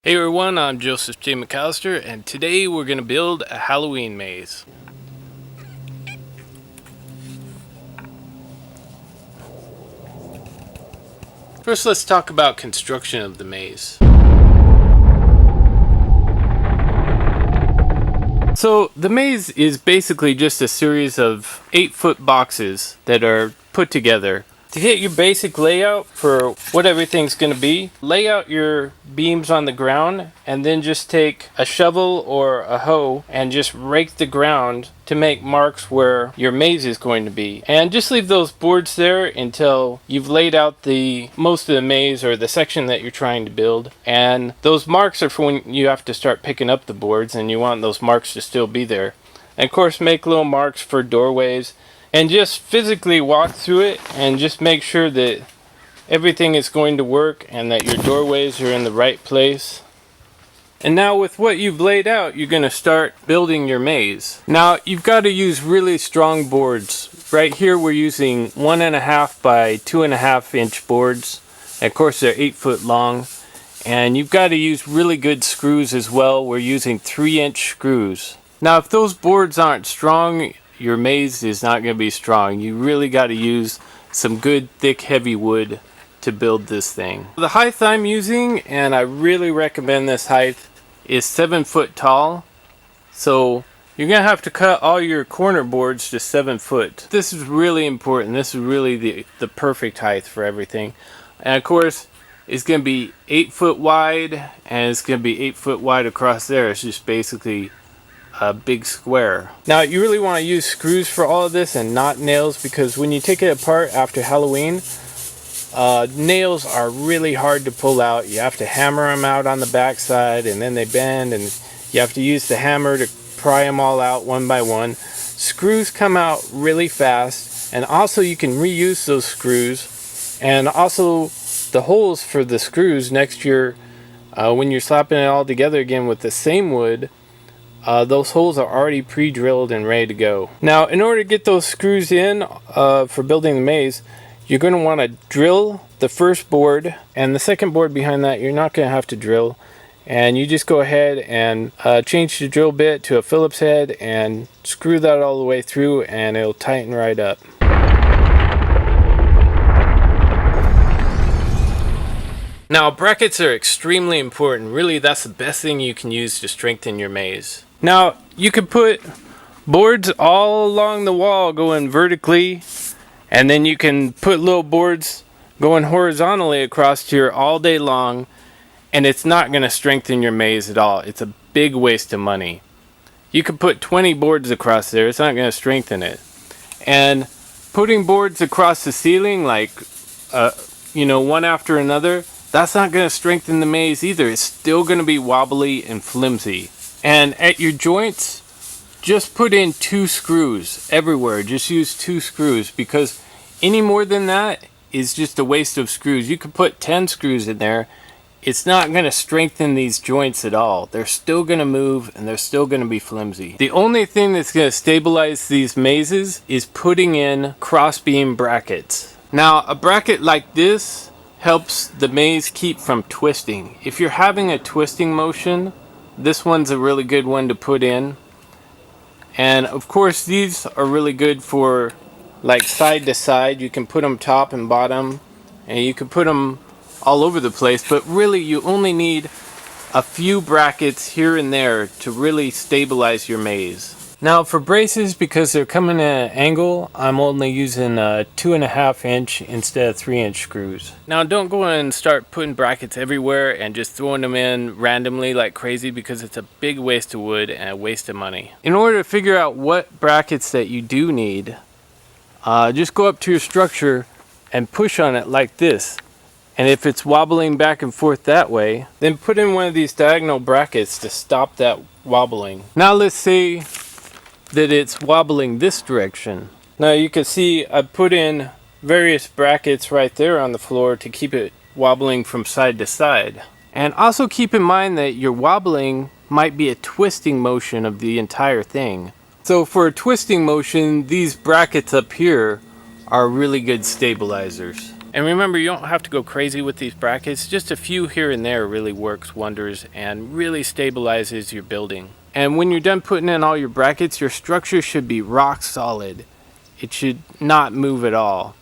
Hey everyone, I'm Joseph J. McAllister, and today we're going to build a Halloween maze. First, let's talk about construction of the maze. So, the maze is basically just a series of 8-foot boxes that are put together. To get your basic layout for what everything's going to be, lay out your beams on the ground and then just take a shovel or a hoe and just rake the ground to make marks where your maze is going to be. And just leave those boards there until you've laid out the most of the maze or the section that you're trying to build. And those marks are for when you have to start picking up the boards and you want those marks to still be there. And of course, make little marks for doorways. And just physically walk through it and just make sure that everything is going to work and that your doorways are in the right place. And now with what you've laid out, you're going to start building your maze. Now you've got to use really strong boards. Right here we're using 1.5 by 2.5 inch boards. And of course they're 8 foot long. And you've got to use really good screws as well. We're using 3-inch screws. Now if those boards aren't strong, your maze is not going to be strong. You really got to use some good thick heavy wood to build this thing. The height I'm using, and I really recommend this height, is 7 foot tall. So you're going to have to cut all your corner boards to 7 foot. This is really important. This is really the perfect height for everything. And of course it's going to be 8 foot wide, and it's going to be 8 foot wide across there. It's just basically a big square. Now you really want to use screws for all of this and not nails, because when you take it apart after Halloween, nails are really hard to pull out. You have to hammer them out on the backside and then they bend, and you have to use the hammer to pry them all out one by one. Screws come out really fast, and also you can reuse those screws, and also the holes for the screws next year when you're slapping it all together again with the same wood, those holes are already pre-drilled and ready to go. Now in order to get those screws in for building the maze, you're going to want to drill the first board, and the second board behind that you're not going to have to drill. And you just go ahead and change the drill bit to a Phillips head and screw that all the way through, and it'll tighten right up. Now brackets are extremely important. Really, that's the best thing you can use to strengthen your maze. Now you could put boards all along the wall going vertically, and then you can put little boards going horizontally across here all day long, and it's not going to strengthen your maze at all. It's a big waste of money. You could put 20 boards across there. It's not going to strengthen it. And putting boards across the ceiling, like one after another, that's not going to strengthen the maze either. It's still going to be wobbly and flimsy. And at your joints, just put in 2 screws everywhere. Just use 2 screws, because any more than that is just a waste of screws. You could put 10 screws in there. It's not going to strengthen these joints at all. They're still going to move, and they're still going to be flimsy. The only thing that's going to stabilize these mazes is putting in crossbeam brackets. Now a bracket like this helps the maze keep from twisting. If you're having a twisting motion, this one's a really good one to put in. And of course these are really good for like side to side. You can put them top and bottom, and you can put them all over the place, but really you only need a few brackets here and there to really stabilize your maze. Now for braces, because they're coming at an angle, I'm only using 2.5 inch instead of 3-inch screws. Now don't go and start putting brackets everywhere and just throwing them in randomly like crazy, because it's a big waste of wood and a waste of money. In order to figure out what brackets that you do need, just go up to your structure and push on it like this. And if it's wobbling back and forth that way, then put in one of these diagonal brackets to stop that wobbling. Now let's say that it's wobbling this direction. Now you can see I put in various brackets right there on the floor to keep it wobbling from side to side. And also keep in mind that your wobbling might be a twisting motion of the entire thing. So for a twisting motion, these brackets up here are really good stabilizers. And remember, you don't have to go crazy with these brackets. Just a few here and there really works wonders and really stabilizes your building. And when you're done putting in all your brackets, your structure should be rock solid. It should not move at all.